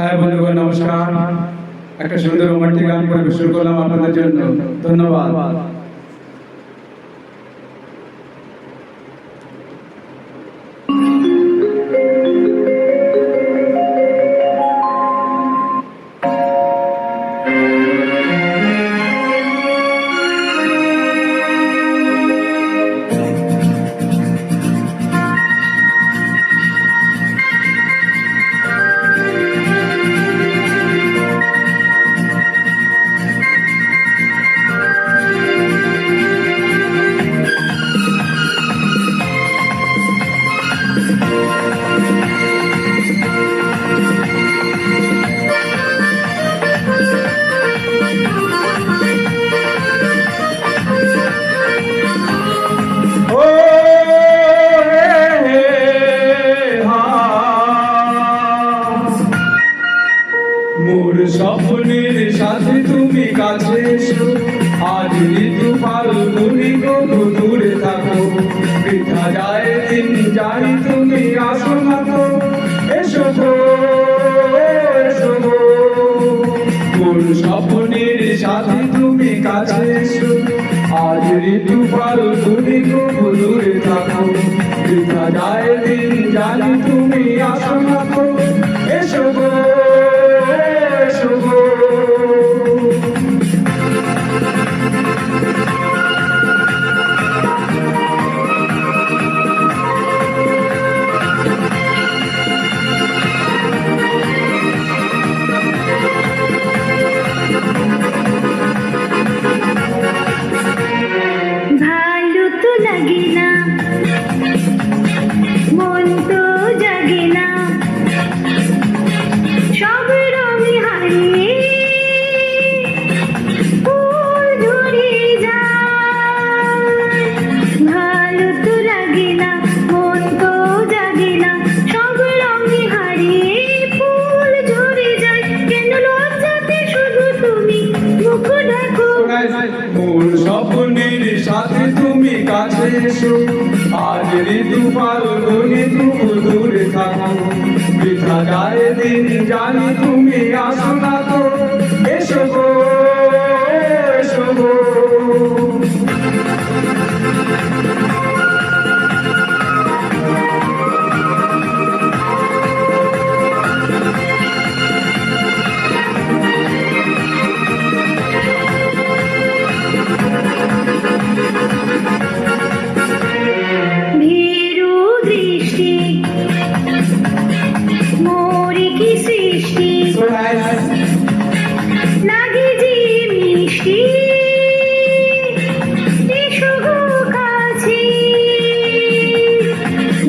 High বন্ধুগণ, নমস্কার। একটা সুন্দর রোমান্টিক গান পরিবেশন করলাম আপনাদের জন্য। ধন্যবাদ। মোর স্বপ্নের সাথে তুমি কাছে এসো, আজ ঋতু ফাল্গুনি কবু দূরে থাকো, বৃথা যায় দিন যাই তুমি আসো না তো, এসো গো এসো গো। মোর স্বপ্নের সাথে তুমি কাছে এসো, আজ ঋতু ফাল্গুনি কবু দূরে থাকো, বৃথা যায় দিন জানি তুমি আসো না তো, এসো গো। ভালো তো লাগে না, মন তো জাগে না, সব রঙে হারিয়ে ফুল ঝরে যায়। ভালো তো লাগে না, মন তো জাগে না, সব রঙে হারিয়ে ফুল ঝরে যায়। কেন লজ্জাতে শুধু তুমি মুখ ঢাকো। মোর স্বপ্নের সাথে তুমি কাছে এসো, আজ ঋতু ফাল্গুনি তবু দূরে থাকো, বৃথা যায় দিন জানি তুমি আসো না তো, এসো গো এসো গো। ভীরু দৃষ্টি মোরে কি সৃষ্টি, লাগে যে মিষ্টি, এসো গো কাছে।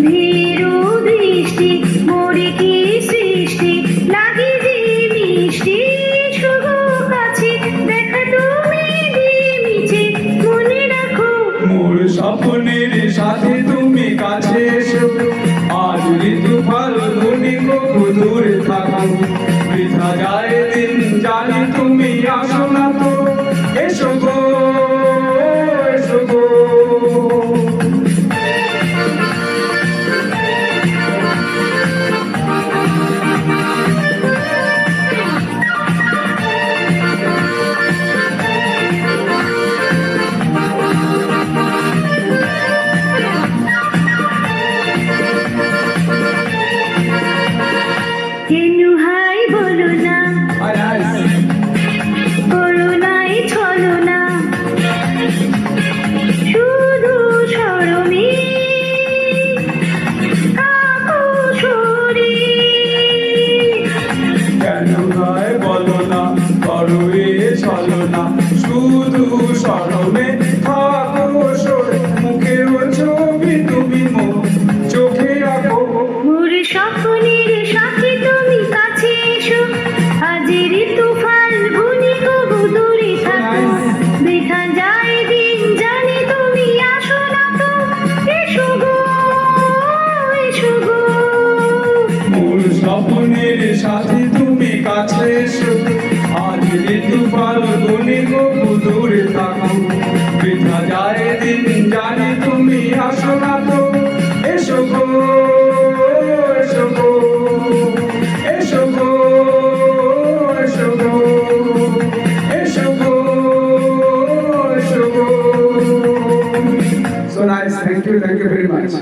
ভীরু দৃষ্টি মোরে কি সৃষ্টি, লাগে যে মিষ্টি, এসো গো কাছে। দেখা তুমি দিমিছে মনে রাখো। মোর স্বপ্নের সাথে তুমি কাছে এসো, আজ ঋতু ফাল্গুনি কবু দূরে থাকো, বৃথা যায় দিন জানি তুমি আসো না তো, এসো গো এসো গো। কেন হাই বলো না, করো নাই ছলো না, শুধু স্মরণে কাকো সরে। কেন হয় বলো না, করো এ চলো না, শুধু স্মরণে থাকো সরে, মুখেও ছবি তুমি চোখে আঁকো। মোর স্বপ্নের সাথে তুমি কাছে এসো, আজ ঋতু ফাল্গুনি কবু দূরে থাকো, বৃথা যায় দিন জানি তুমি আসো না তো, এসো গো এসো গো। মোর স্বপ্নের সাথে তুমি কাছে এসো, আজ ঋতু ফাল্গুনি কবু দূরে থাকো, বৃথা যায় দিন জানি তুমি আসো না তো, এসো গো এসো গো এসো গো। Thank you very much